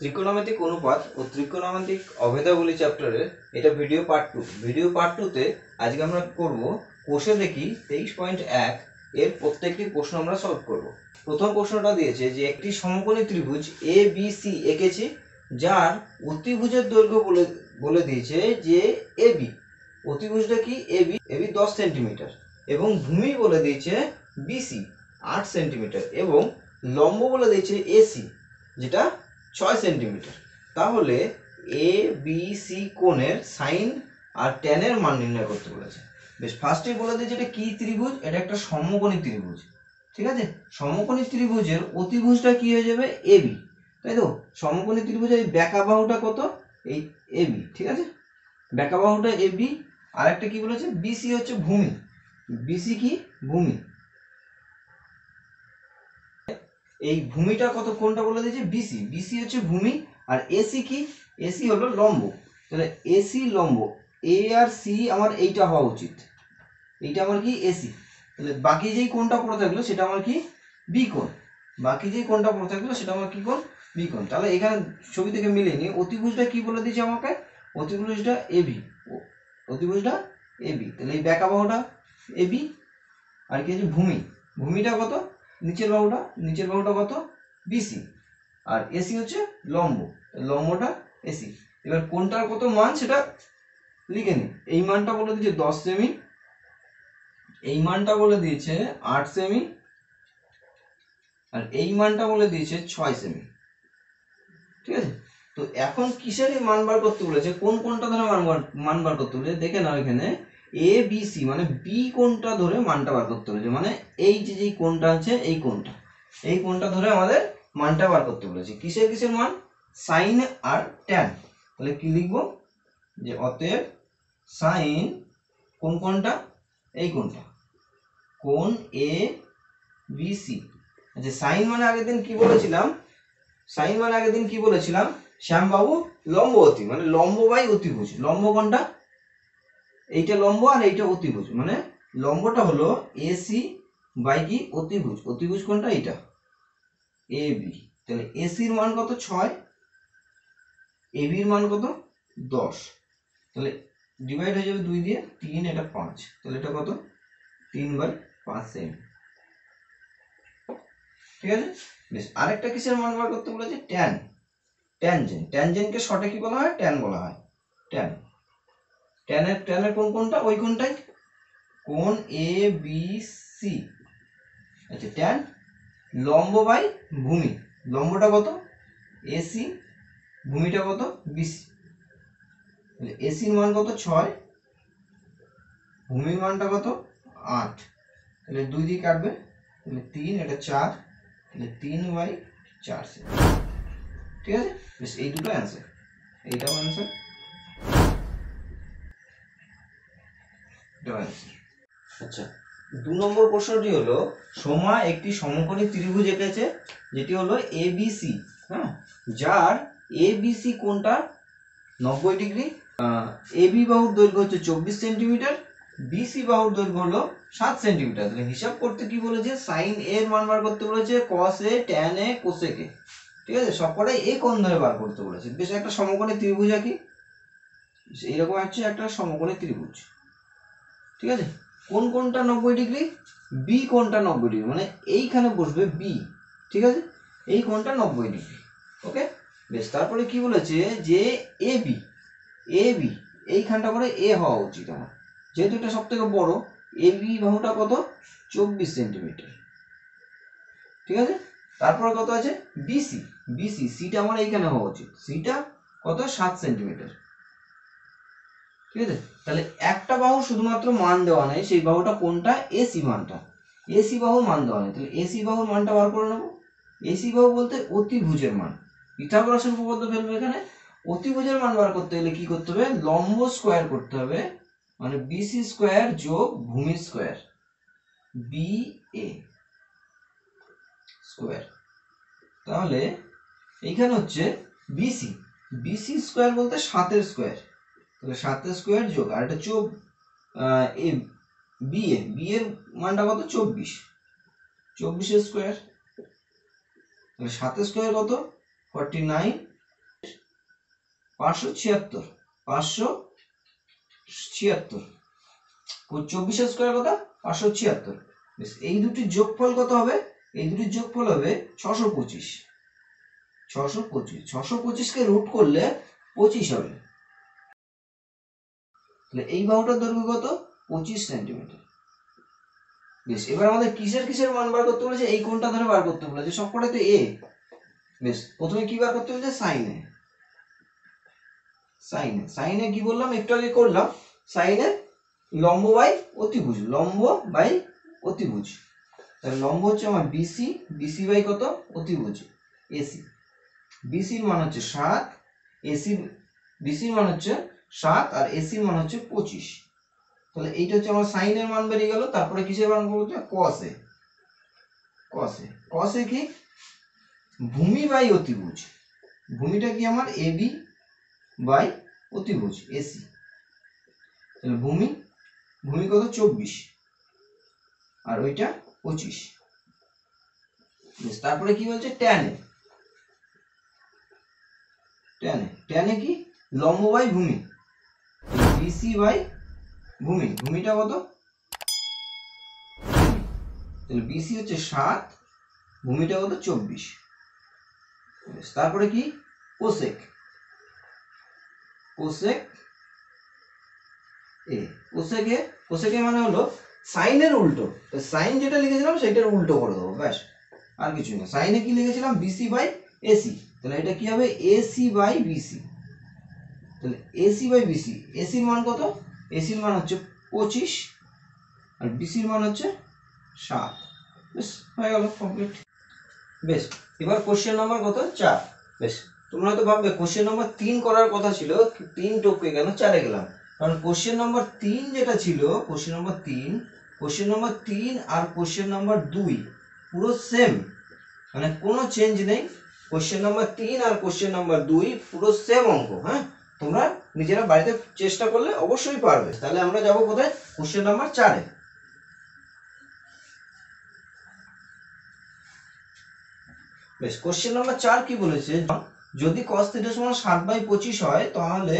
ত্রিকোণমিতিক অনুপাত ও ত্রিকোণমিতিক অভেদাগুলি চ্যাপ্টারের এটা ভিডিও পার্ট 2। ভিডিও পার্ট 2 তে আজকে আমরা করব কোষে দেখি 23.1 এর প্রত্যেকটি প্রশ্ন আমরা সলভ করব। প্রথম প্রশ্নটা দিয়েছে যে একটি সমকোণী ত্রিভুজ এ বি সি এঁকেছি, যার অতিভুজের দৈর্ঘ্য বলে দিয়েছে যে এবি। অতিভুজটা কি? এবি। এবি 10 সেন্টিমিটার এবং ভূমি বলে দিয়েছে বিসি 8 সেন্টিমিটার এবং লম্ব বলে দিয়েছে এসি, যেটা 6 সেন্টিমিটার। তাহলে এ বি সি কোণের সাইন আর ট্যানের মান নির্ণয় করতে বলেছে। বেশ, ফার্স্টেই বলে দিয়েছে এটা কি ত্রিভুজ? এটা একটা সমকোণী ত্রিভুজ। ঠিক আছে, সমকোণী ত্রিভুজের অতিভুজটা কি হয়ে যাবে? এবি, তাই তো? সমকোণী ত্রিভুজের এই ব্যাকা বাহুটা কত? এই এবি। ঠিক আছে, ব্যাকা বাহুটা এবি। আর একটা কি বলেছে? বিসি হচ্ছে ভূমি। বিসি কি? ভূমি। এই ভূমিটা কত? কোনটা বলে দিয়েছে? বিসি। বিসি হচ্ছে ভূমি। আর এসি কি? এসি হলো লম্ব। তাহলে এসি লম্ব, এ আর সি আমার এইটা হওয়া উচিত। এইটা আমার কি? এসি। তাহলে বাকি যেই কোণটা পড়ে থাকলো সেটা আমার কি? বি কোণ। বাকি যেই কোণটা পড়ে থাকলো সেটা আমার কি কোণ? বি কোণ। তাহলে এখানে ছবি থেকে মিলিয়ে নিই। অতিভুজটা কি বলে দিয়েছে আমাকে? অতিভুজটা এবি। অতিভুজটা এবি। তাহলে এই ব্যাকা বাহুটা এবি। আর কি আছে? ভূমি। ভূমিটা কত? নিচের বাহুটা। নিচের বাহুটা কত? বিসি। আর এসি হচ্ছে লম্ব, লম্বটা এসি। এবার কোনটার কত মান সেটা লিখে নিই। এই মানটা বলে দিয়েছে 10 সেমি, এই মানটা বলে দিয়েছে 8 সেমি, আর এই মানটা বলে দিয়েছে 6 সেমি। ঠিক আছে, তো এখন কিসের মান বার করতে বলেছে? কোন কোনটা ধরে মান বার করতে বলেছে দেখে নাও। এখানে এ বি সি মানে বি কোনটা ধরে মানটা বার করতে বলেছে, মানে এই যে যেই কোনটা আছে এই কোনটা, এই কোনটা ধরে আমাদের মানটা বার করতে বলেছে। কিসের কিসের মান? সাইন আর ট্যান। তাহলে কি লিখবো? যে অতএব সাইন কোন কোনটা? এই কোনটা, কোন এ বি সি। আচ্ছা, সাইন মানে আগের দিন কি বলেছিলাম? সাইন মানে আগের দিন কি বলেছিলাম? শ্যামবাবু, লম্ববতী মানে লম্ব বাই অতিভুজ। লম্ব কোনটা? এইটা লম্ব আর এইটা অতিভুজ, মানে লম্বটা হলো এসি বাই কি? অতিভুজ। অতিভুজ কোনটা? এইটা এ বি। তাহলে এসির মান কত? 6, এ বির মান কত? 10। তাহলে ডিভাইড হয়ে যাবে 2 দিয়ে, 3 এটা 5। তাহলে এটা কত? 3/5 সেমি। ঠিক আছে, বেশ। আরেকটা কিসের মান বার করতে বলেছে? ট্যান। ট্যানজেন্ট। ট্যানজেন্টকে শর্টে কি বলা হয়? ট্যান বলা হয়। ট্যান। ট্যানের কোন কোনটা? ওই কোনটাই, কোন এ বি সি। আচ্ছা, ট্যান লম্ব বাই ভূমি। লম্বটা কত? এসি। ভূমিটা কত? বিসি। তাহলে এসির মান কত? 6। ভূমির মানটা কত? 8। তাহলে 2 দিয়ে কাটবে, তাহলে 3 এটা 4। তাহলে 3/4 সেমি। ঠিক আছে, বেশ। এই দুটো অ্যান্সার, এইটাও অ্যান্সার, এটাও অ্যান্সার। আচ্ছা, 2 নম্বর প্রশ্নটি হলো সোমা একটি সমকোণী ত্রিভুজ এঁকেছে, যেটি হলো এবিসি। হ্যাঁ, যার এবিসি কোণটা 90 ডিগ্রি। এবি বাহুর দৈর্ঘ্য হচ্ছে 24 সেন্টিমিটার, বিসি বাহুর দৈর্ঘ্য হলো 7 সেন্টিমিটার। তাহলে হিসাব করতে কি বলেছে? সাইন এর মান বার করতে বলেছে, কস এ, ট্যান এ, কোসেক এ। ঠিক আছে, সবকটাই এ কোণ ধরে বার করতে বলেছে। বেশ, একটা সমকোণী ত্রিভুজ আঁকি। এইরকম হচ্ছে একটা সমকোণী ত্রিভুজ। ঠিক আছে, কোন কোনটা 90 ডিগ্রি? বি কোনটা 90 ডিগ্রি, মানে এইখানে বসবে বি। ঠিক আছে, এই কোনটা 90 ডিগ্রি। ওকে, বেশ। তারপরে কি বলেছে? যে এ বি, এ বি এইখানটা করে এ হওয়া উচিত আমার, যেহেতু এটা সব থেকে বড়। এ বি বাহুটা কত? 24 সেন্টিমিটার। ঠিক আছে, তারপরে কত আছে? বিসি। বিসি সিটা আমার এইখানে হওয়া উচিত। সিটা কত? 7 সেন্টিমিটার। ঠিক আছে, তাহলে একটা বাহু শুধুমাত্র মান দেওয়া নেই, সেই বাহুটা কোনটা? এসি মানটা। এসি বাহুর মান দেওয়া নেই, তাহলে এসি বাহুর মানটা বার করে নেবো। এসি বাহু বলতে অতিভুজের মান। পিথাগোরাসের উপপাদ্য ফেলবো এখানে। অতিভুজের মান বার করতে গেলে কি করতে হবে? লম্ব স্কোয়ার করতে হবে, মানে বিসি স্কোয়ার যোগ ভূমি স্কোয়ার, বি এ স্কোয়ার। তাহলে এইখানে হচ্ছে বিসি, বিসি স্কোয়ার বলতে 7 স্কোয়ার। তাহলে 7 স্কোয়ার যোগ আর একটা যোগ এ বি এ, বি এর মানটা কত? 24, 24 স্কোয়ার। তাহলে 7 স্কোয়ার কত? 49 576 576 24 স্কয়ার কত 576 বেশ এই দুটির যোগফল কত হবে এই দুটির যোগফল হবে 625 625 কে রুট করলে 25 হবে তাহলে এই বাহুটার দৈর্ঘ্য কত 25 সেন্টিমিটার বেশ এবার আমাদের কিসের মান বার করতে বলেছে এই কোণটা ধরে বার করতে বলেছে সবকটাই তো এ বেশ প্রথমে কি বার করতে বলেছে সাইনে কি বললাম একটু আগে করলাম সাইনে লম্ব বাই অতিভুজ তাহলে লম্ব হচ্ছে আমার বিসি বাই কত অতিভুজ এসি বিসির মান হচ্ছে 7 এসির বিসির মান হচ্ছে 7 আর এসির মান হচ্ছে 25 তাহলে এইটা হচ্ছে আমার সাইনের মান বেরিয়ে গেল তারপরে কিসের মান করব কসে কি ভূমি বাই অতিভুজ ভূমিটা কি আমার এবি বাই অতিভুজ এসি তাহলে ভূমি কত 24 আর ওইটা 25 তারপরে কি বলছে ট্যানে কি লম্ব বাই ভূমি বিসি বাই ভূমিটা কত তাহলে বিসি হচ্ছে 7 ভূমিটা কত 24 তারপরে কি কোসেক মানে হলো সাইনের উল্টো সাইন যেটা লিখেছিলাম সেটার উল্টো করে দেবো ব্যাস আর কিছু না সাইনে কি লিখেছিলাম বিসি বাই এসি তাহলে এটা কি হবে এসি বাই বিসি তাহলে এসি বাই বিসি এসির মান কত এসির মান হচ্ছে 25 আর বিসির মান হচ্ছে 7 বেশ হয়ে গেল কমপ্লিট বেশ এবার কোশ্চেন নাম্বার কত 4 বেশ তোমরা হয়তো ভাববে কোশ্চেন নাম্বার 3 করার কথা ছিল 3 টপকে কেন 4 গেলাম কারণ কোশ্চেন নাম্বার 3 যেটা ছিল কোশ্চেন নাম্বার 3 আর কোশ্চেন নাম্বার 2 পুরো সেম মানে কোনো চেঞ্জ নেই কোশ্চেন নাম্বার 3 আর কোশ্চেন নাম্বার 2 পুরো সেম অঙ্ক হ্যাঁ তোমরা নিজেরা বাড়িতে চেষ্টা করলে অবশ্যই পারবে তাহলে আমরা যাব কোথায় কোশ্চেন নাম্বার 4 এ বেশ কোশ্চেন নাম্বার 4 কি বলেছে যদি cos θ সমান 7/25 হয় তাহলে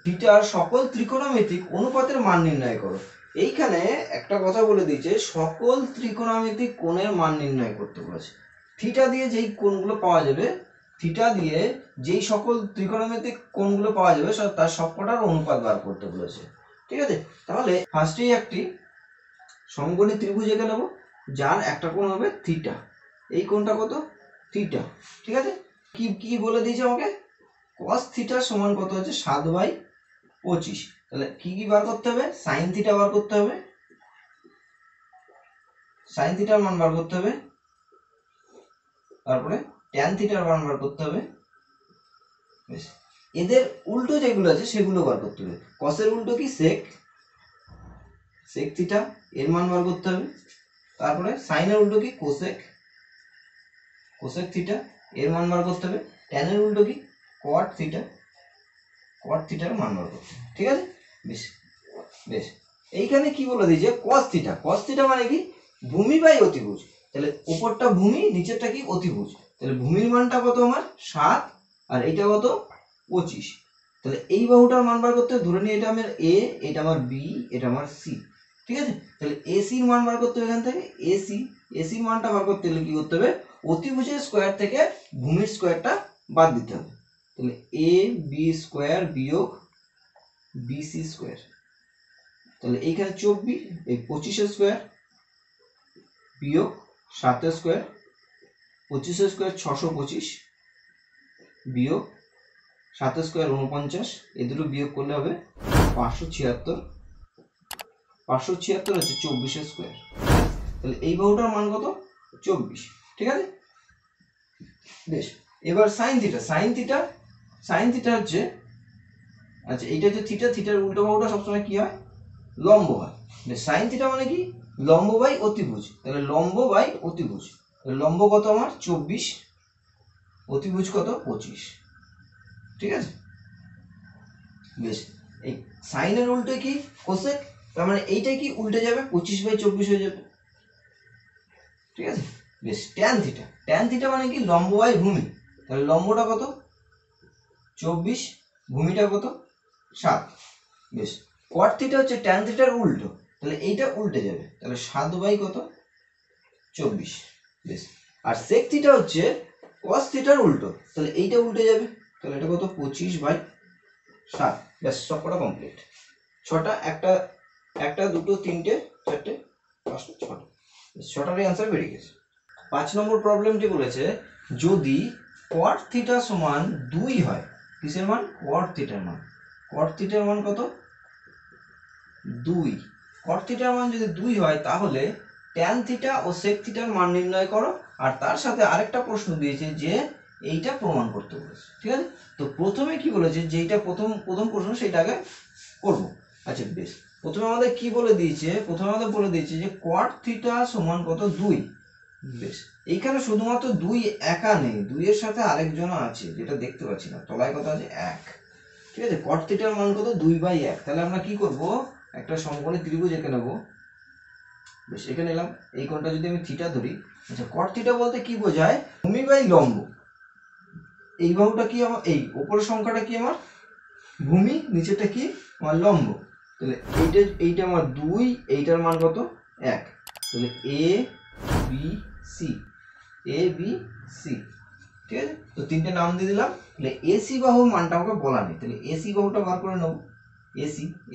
থিটার সকল ত্রিকোণমিতিক অনুপাতের মান নির্ণয় করো এইখানে একটা কথা বলে দিয়েছে সকল ত্রিকোণমিতিক কোণের মান নির্ণয় করতে বলেছে থিটা দিয়ে যেই কোণগুলো পাওয়া যাবে থিটা দিয়ে যেই সকল ত্রিকোণমিতিক কোণগুলো পাওয়া যাবে তার সবকটার অনুপাত বার করতে বলেছে ঠিক আছে তাহলে ফার্স্টেই একটি সমকোণী ত্রিভুজ এঁকে নেব যার একটা কোণ হবে থিটা এই কোণটা কত থিটা ঠিক আছে কি কি বলে দিয়েছে আমাকে cos থিটা সমান কত হচ্ছে 7/25 তাহলে কি কি বার করতে হবে sin থিটা বার করতে হবে sin থিটার মান বার করতে হবে তারপরে tan থিটার মান বার করতে হবে বেশ এদের উল্টো যেগুলো আছে সেগুলো বার করতে হবে cos এর উল্টো কি sec থিটা এর মান বার করতে হবে তারপরে sin এর উল্টো কি cosec থিটা এর মান বার করতে হবে tan এর উল্টো কি cot থিটার মান বার করতে হবে ঠিক আছে বেশ বেশ এইখানে কি বলে দিয়েছে cos থিটা মানে কি ভূমি বাই অতিভুজ তাহলে উপরটা ভূমি নিচেরটা কি অতিভুজ তাহলে ভূমির মানটা কত আমার 7 আর এটা কত 25 তাহলে এই বাহুটার মান বার করতে ধরে নিই এটা আমার a এটা আমার b এটা আমার c ঠিক আছে তাহলে ac এর মান বার করতে হবে এখান থেকে ac এর মানটা বার করতে হলে কি করতে হবে অতিভুজের স্কয়ার থেকে ভূমির স্কয়ারটা বাদ দিতে হবে তাহলে a b স্কয়ার বিয়োগ bc স্কয়ার তাহলে এইখানে 24 এই 25 এর স্কয়ার বিয়োগ 7 এর স্কয়ার 25 এর স্কয়ার 625 বিয়োগ 7 এর স্কয়ার 49 এই দুটো বিয়োগ করলে হবে 576 হচ্ছে 24 এর স্কয়ার তাহলে এই বাহুটার মান কত 24 ঠিক আছে বেশ এবার sin থিটা হচ্ছে আচ্ছা এইটা হচ্ছে থিটার উল্টো বাহুটা সবসময় কি হয় লম্ব হয় sin থিটা মানে কি লম্ব বাই অতিভুজ তাহলে লম্ব বাই অতিভুজ লম্ব কত আমার 24 অতিভুজ কত 25 ঠিক আছে বেশ এই sin এর উল্টো কি cosec তার মানে এইটা কি উল্টে যাবে 25/24 হয়ে যাবে ঠিক আছে বেশ tan থিটা মানে কি লম্ব বাই ভূমি তাহলে লম্বটা কত 24 ভূমিটা কত 7। বেশ, কট থিটা হচ্ছে ট্যান থিটার উল্টো, তাহলে এইটা উল্টে যাবে, তাহলে 7 বাই কত 24। বেশ, আর সেক থিটা হচ্ছে কস থিটার উল্টো, তাহলে এইটা উল্টে যাবে, তাহলে এটা কত 25/7। ব্যাস, সব কটা কমপ্লিট। 6টা, একটা দুটো তিনটে চারটে পাঁচটা 6টা, 6টারই অ্যান্সার বেরিয়ে গেছে। 5 নম্বর প্রবলেমটি বলেছে যদি কট থিটা সমান 2 হয়, কিসের মান? কট থিটার মান। কট থিটার মান কত 2। কট থিটার মান যদি 2 হয় তাহলে ট্যান থিটা ও সেক থিটার মান নির্ণয় করো, আর তার সাথে আরেকটা প্রশ্ন দিয়েছে যে এইটা প্রমাণ করতে বলেছে। ঠিক আছে, তো প্রথমে কি বলেছে, যেইটা প্রথম প্রশ্ন সেটা আগে করব। আচ্ছা বেশ, প্রথমে আমাদের কি বলে দিয়েছে? প্রথমে আমাদের বলে দিয়েছে যে কট থিটা সমান কত 2। বেশ, এইখানে শুধুমাত্র 2 একা নেই, 2 এর সাথে আরেকজন আছে, যেটা দেখতে পাচ্ছি না, তলায় কত আছে 1। ঠিক আছে, কট থিটার মান কত 2/1। তাহলে আমরা কি করব, একটা সমকোণী ত্রিভুজ এঁকে নেব। বেশ, এঁকে নিলাম। এই কোণটা যদি আমি থিটা ধরি, আচ্ছা কট থিটা বলতে কি বোঝায়? ভূমি বাই লম্ব। এই বাহুটা কি আমার, এই উপরের সংখ্যাটা কি আমার ভূমি, নিচেটা কি আমার লম্ব। তাহলে এইটা আমার 2, এইটার মান কত 1। তাহলে A B C, A B C. ঠিক আছে, তো তিনটে নাম দিয়ে দিলাম। তাহলে এসি বাহুর মানটা আমাকে বলা নেই, তাহলে এসি বাহুটা বার করে নেব।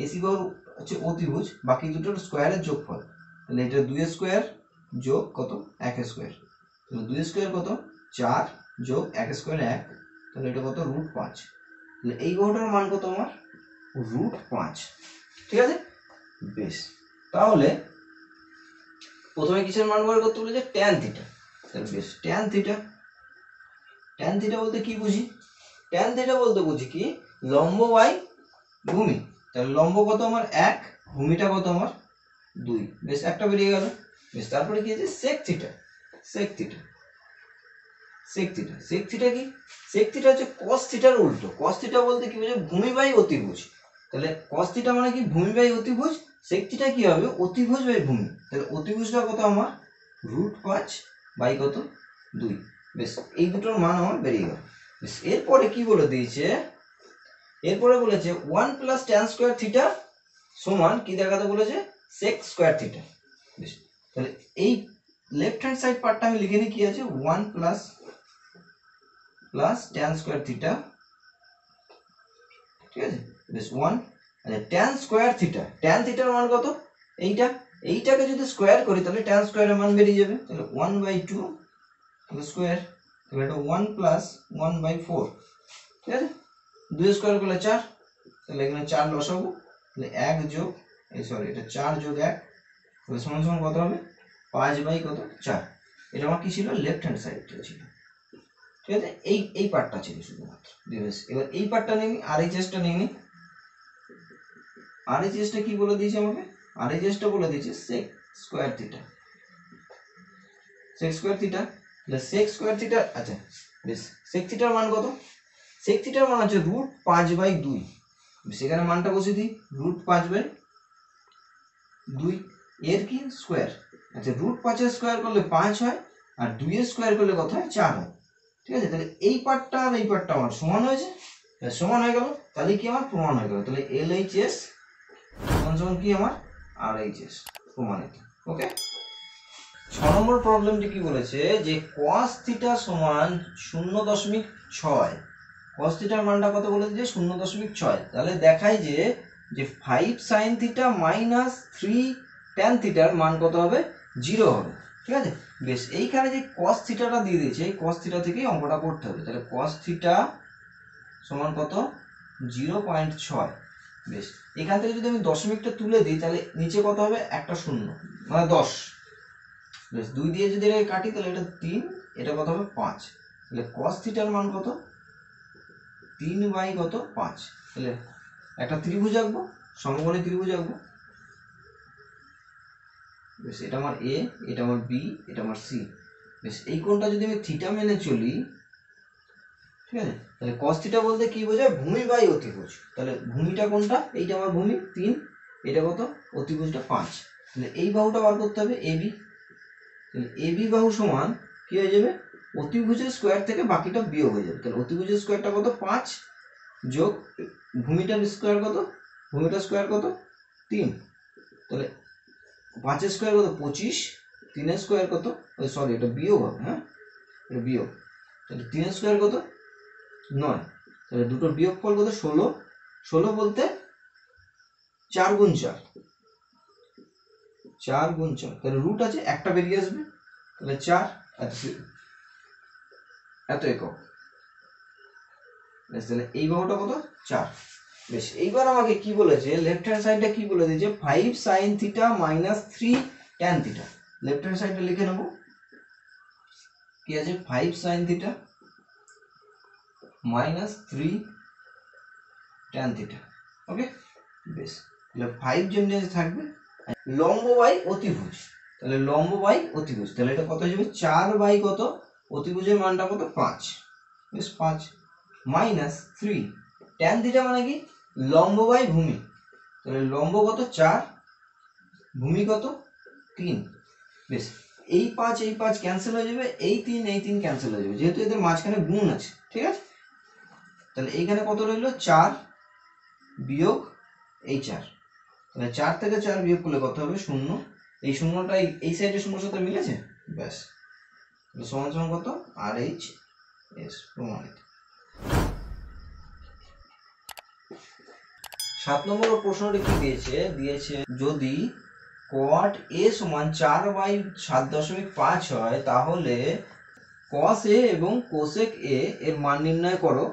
এসি বাহুর হচ্ছে অতিভুজ, বাকি দুটোর স্কোয়ারের যোগফল। তাহলে এটা 2 স্কোয়ার যোগ কত 1 স্কোয়ার। তাহলে 2 স্কোয়ার কত 4 যোগ 1 স্কোয়ার 1, তাহলে এটা কত √5। তাহলে এই বাহুটার মান কত আমার √5। ঠিক আছে, বেশ, তাহলে প্রথমে কিসের মান বার করতে বলেছে? Tan theta. তাহলে বেশ, ট্যান থিটা বলতে কি বুঝি? ট্যান থিটা বলতে বুঝি কি লম্ব বাই ভূমি। তাহলে লম্ব কত আমার 1, ভূমিটা কত আমার 2। বেশ, একটা বেরিয়ে গেল। বেশ, তারপরে কি আছে? Sec theta. সেক থিটা কি? সেক থিটা হচ্ছে কস থিটার উল্টো। কস থিটা বলতে কি বোঝায়? ভূমি বাই অতিভুজ। তাহলে কস থিটা মানে কি ভূমি বাই অতিভুজ, সেক থিটা কি হবে অতিভুজ বাই ভূমি। তাহলে অতিভুজটা কত আমার √5 বাই কত 2। বেশ, এই দুটোর মান আমার বেরিয়ে গেল। বেশ, এরপরে কি বলে দিয়েছে? এরপরে বলেছে 1 প্লাস ট্যান স্কোয়ার থিটা সমান কি দেখাতে বলেছে? Sec square theta. বেশ, তাহলে এই লেফট হ্যান্ড সাইড পার্টটা আমি লিখে নিই, কি আছে 1 প্লাস ট্যান স্কোয়ার থিটা। ঠিক আছে, বেশ 1। আচ্ছা, ট্যান স্কোয়ার থিটা, ট্যান থিটার মান কত? এইটাকে যদি স্কোয়ার করি তাহলে ট্যান স্কোয়ারের মান বেরিয়ে যাবে। তাহলে 1/2 স্কোয়ার, তাহলে এটা 1 প্লাস 1/4। ঠিক আছে, 2 স্কোয়ার করলে 4, তাহলে এখানে 4 বসাবো। তাহলে 1 যোগ এটা 4 যোগ 1, তাহলে সমান সমান কত হবে 5/4। এটা আমার কি ছিল? লেফট হ্যান্ড সাইডটা ছিল। ঠিক আছে, এই পার্টটা ছিল শুধুমাত্র। এবার এই পার্টটা নিয়ে আরএইচএসটা নিয়ে নিই। আরএইচএসটা কি বলে দিয়েছে আমাকে? আরএইচএসটা বলে দিয়েছে sec square theta. Sec square theta, তাহলে সেক স্কোয়ার থিটা। আচ্ছা বেশ, সেক থিটার মান কত? সেক থিটার মান হচ্ছে √5/2। সেখানে মানটা বসিয়ে দিই, √5/2। এর কি স্কোয়ার? আচ্ছা, √5 এর স্কোয়ার করলে 5 হয়, আর 2 এর স্কোয়ার করলে কত হয় 4 হয়। ঠিক আছে, তাহলে এই পার্টটা আর এই পার্টটা আমার সমান হয়েছে, সমান হয়ে গেল। তাহলে কি আমার প্রমাণ হয়ে গেল। তাহলে LHS সমান কি আমার RHS প্রমাণিত। ওকে, 6 নম্বর প্রবলেমটি কি বলেছে যে cos থিটা সমান 0.6। cos থিটার মানটা কত বলে দিয়েছে? 0.6। তাহলে দেখাই যে 5 sin থিটা মাইনাস 3 tan থিটার মান কত হবে? 0 হবে। ঠিক আছে, বেশ, এইখানে যে cos থিটাটা দিয়ে দিয়েছে, এই cos থিটা থেকেই অঙ্কটা করতে হবে। তাহলে cos থিটা সমান কত? 0.6। বেশ, এখান থেকে যদি আমি দশমিকটা তুলে দিই তাহলে নিচে কত হবে? একটা শূন্য, মানে 10। বেশ, 2 দিয়ে যদি এটাকে কাটি তাহলে এটা 3, এটা কত হবে 5। তাহলে cos থিটার মান কত? 3/5। তাহলে একটা ত্রিভুজ আঁকবো, সমকোণী ত্রিভুজ আঁকবো। বেশ, এটা আমার এ, এটা আমার বি, এটা আমার সি। বেশ, এই কোণটা যদি আমি থিটা মেনে চলি, ঠিক আছে, তাহলে cos থিটা বলতে কি বোঝায়? ভূমি বাই অতিভুজ। তাহলে ভূমিটা কোনটা? এইটা আমার ভূমি 3, এটা কত? অতিভুজটা 5। তাহলে এই বাহুটা বার করতে হবে এবি। তাহলে এবি বাহু সমান কি হয়ে যাবে? অতিভুজের স্কোয়ার থেকে বাকিটা বিয়োগ হয়ে যাবে। তাহলে অতিভুজের স্কোয়ারটা কত? 5, যোগ ভূমিটার স্কোয়ার কত, ভূমিটার স্কোয়ার কত 3, তাহলে 5 স্কোয়ার কত 25, 3 স্কোয়ার কত, সরি এটা বিয়োগ হবে, হ্যাঁ এটা বিয়োগ, তাহলে 3 স্কোয়ার কত 9, তাহলে দুটোর বিয়োগফল কত 16, 16 বলতে 4 গুণ 4, 4 গুণ 4, তাহলে রুট আছে একটা বেরিয়ে আসবে, তাহলে 4 এত একক, তাহলে এই বাহুটা কত 4। বেশ, এইবার আমাকে কি বলেছে, লেফট হ্যান্ড সাইডটা কি বলে দিয়েছে 5 sin theta minus 3 tan theta. Left hand সাইডটা লিখে নেব, কি আছে 5 sin theta minus 3 tan theta. Okay, বেশ, তাহলে 5 জন্য থাকবে লম্ব বাই অতিভুজ, তাহলে লম্ব বাই অতিভুজ, তাহলে এটা কত হয়ে যাবে 4 বাই কত, অতিভুজের মানটা কত 5, বেশ 5 মাইনাস 3 tan থিটা মানে কি লম্ব বাই ভূমি, তাহলে লম্ব কত 4, ভূমি কত 3, বেশ এই 5 ক্যান্সেল হয়ে যাবে, এই 3 ক্যান্সেল হয়ে যাবে, যেহেতু এদের মাঝখানে গুণ আছে, ঠিক আছে। তাহলে এইখানে কত রইল 4 বিয়োগ এই 4, তাহলে 4 থেকে 4 বিয়োগ করলে কত হবে 0, এই শূন্যটা এই সাইডের শূন্যর সাথে মিলেছে, ব্যাস সমান সমান কত RHS প্রমাণিত। 7 নম্বর প্রশ্নটি কি দিয়েছে যদি cot a সমান 4 বাই 7.5 হয় তাহলে cos a এবং cosec a এর মান নির্ণয় করো।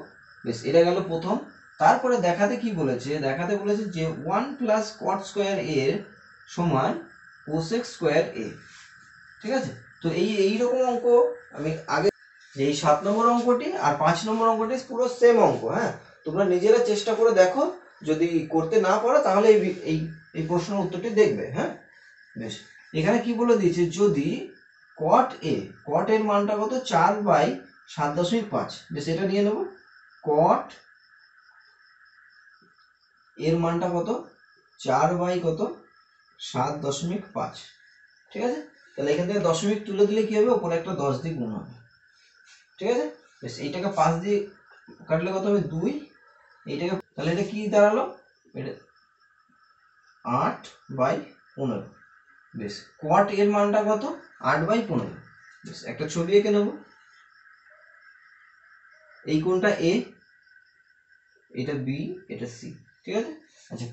বেশ, এটা গেল প্রথম। তারপরে দেখাতে বলেছে যে 1 প্লাস cot স্কোয়ার a এর সমান cosec স্কোয়ার a, ঠিক আছে। তো এইরকম অঙ্ক আমি আগে, এই 7 নম্বর অঙ্কটি আর 5 নম্বর অঙ্কটি পুরো সেম অঙ্ক, হ্যাঁ তোমরা নিজেরা চেষ্টা করে দেখো, যদি করতে না পারো তাহলে এই প্রশ্নের উত্তরটি দেখবে, হ্যাঁ। বেশ, এখানে কি বলে দিয়েছে যদি cot এর মানটা কত 4 বাই 7.5, বেশ এটা নিয়ে নেব, cot এর মানটা কত 4 বাই কত 7.5, ঠিক আছে। তাহলে এখান থেকে দশমিক তুলে দিলে কি হবে, উপরে একটা 10 দিয়ে গুণ হবে, ঠিক আছে। বেশ, এইটাকে 5 দিয়ে কাটলে কত হবে 2, এইটাকে তাহলে এটা কি দাঁড়ালো, এটা 8 বাই 15, বেশ cot এর মানটা কত 8 বাই 15, বেশ একটা ছবি এঁকে নেব, এই কোণটা A, এটা B, এটা C, ঠিক আছে। আচ্ছা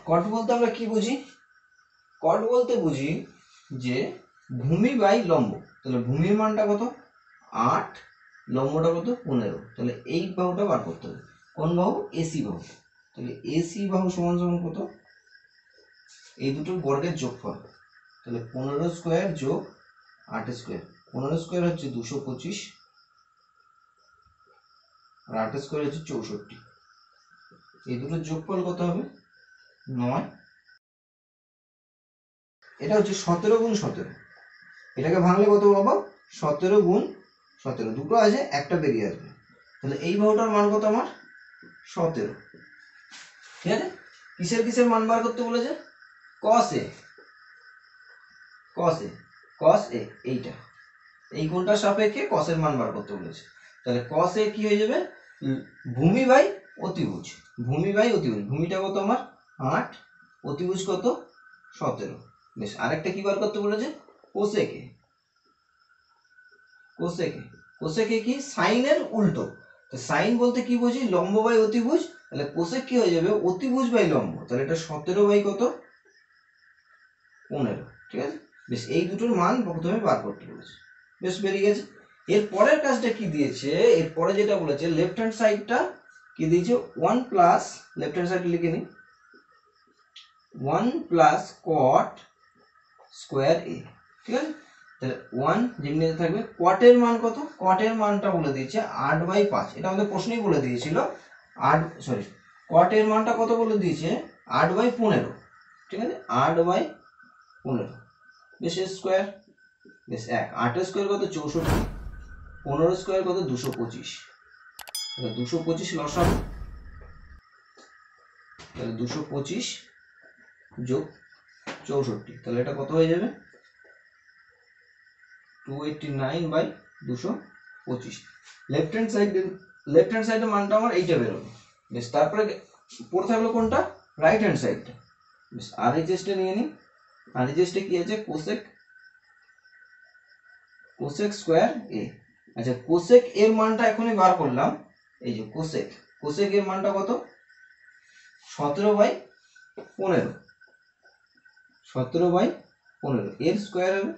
cot বলতে আমরা কি বুঝি, cot বলতে বুঝি যে ভূমি বাই লম্ব, তাহলে ভূমির মানটা কত 8, লম্বটা কত 15, তাহলে এই বাহুটা বার করতে হবে, কোন বাহু AC বাহু, তাহলে AC বাহু সমান সমান কত, এই দুটোর বর্গের যোগফল, তাহলে 15 স্কোয়ার যোগ 8 স্কোয়ার, 15 স্কোয়ার হচ্ছে 225 আর 8 স্কোয়ার হচ্ছে 64, এই দুটোর যোগফল কত হবে 9, এটা হচ্ছে 17 গুণ 17, এটাকে ভাঙলে কত পাবো 17 গুণ 17, দুটো আছে একটা বেরিয়ে আসবে, তাহলে এই বাহুটার মান কত আমার 17, ঠিক আছে। কিসের মান বার করতে বলেছে, cos a, এইটা এই কোণটার সাপেক্ষে cos এর মান বার করতে বলেছে, তাহলে cos a কি হয়ে যাবে ভূমি বাই অতিভুজ, ভূমিটা কত আমার 8, অতিভুজ কত 17, বেশ আরেকটা কি বার করতে বলেছে cosec a কি সাইন এর উল্টো, তো সাইন বলতে কি বুঝি লম্ব বাই অতিভুজ, তাহলে cosec কি হয়ে যাবে অতিভুজ বাই লম্ব, তাহলে এটা 17 বাই কত 15, ঠিক আছে। বেশ, এই দুটোর মান প্রথমে বার করতে বলেছে, বেশ বেরিয়ে গেছে। এর পরের কাজটা কি দিয়েছে, এরপরে যেটা বলেছে লেফট হ্যান্ড সাইডটা কি দিয়েছে 1 প্লাস, লেফট হ্যান্ড সাইড লিখে নিই 1 প্লাস cot স্কোয়ার a, ঠিক আছে। তাহলে 1 যেমনি থাকবে, cot এর মান কত, cot এর মানটা বলে দিয়েছে 8 বাই 5, এটা আমাদের প্রশ্নেই বলে দিয়েছিল, cot এর মানটা কত বলে দিয়েছে 8 বাই 15, ঠিক আছে 8 বাই 15, বেশ স্কোয়ার, বেশ 8 স্কোয়ার কত 64, 15 স্কোয়ার কত 225, তাহলে 225 লসাগু, তাহলে 225 যোগ 64, তাহলে এটা কত হয়ে যাবে 289 বাই 225, লেফট হ্যান্ড সাইডের মানটা আমার এইটা বেরোবে, বেশ, তারপরে পড়তে হলো কোনটা, রাইট হ্যান্ড সাইডটা। বেশ, আরএইচএসটা নিয়ে নিই। আরএইচএসটা কি আছে, কোসেক স্কোয়ার এ। আচ্ছা, কোসেক এর মানটা এখনই বার করলাম। এই যে কোসেক এর মানটা কত, 17/15। 17/15 এর স্কোয়ার হবে,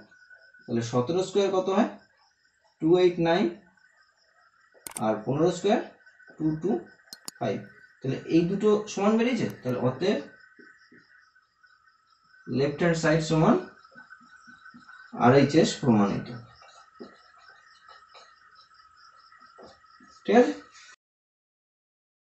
তাহলে 17 স্কোয়ার কত হয়, 289, আর 15 স্কোয়ার 225। তাহলে এই দুটো সমান বেরিয়েছে। তাহলে অতএব লেফট হ্যান্ড সাইড সমান আরএইচএস প্রমাণিত। ঠিক আছে।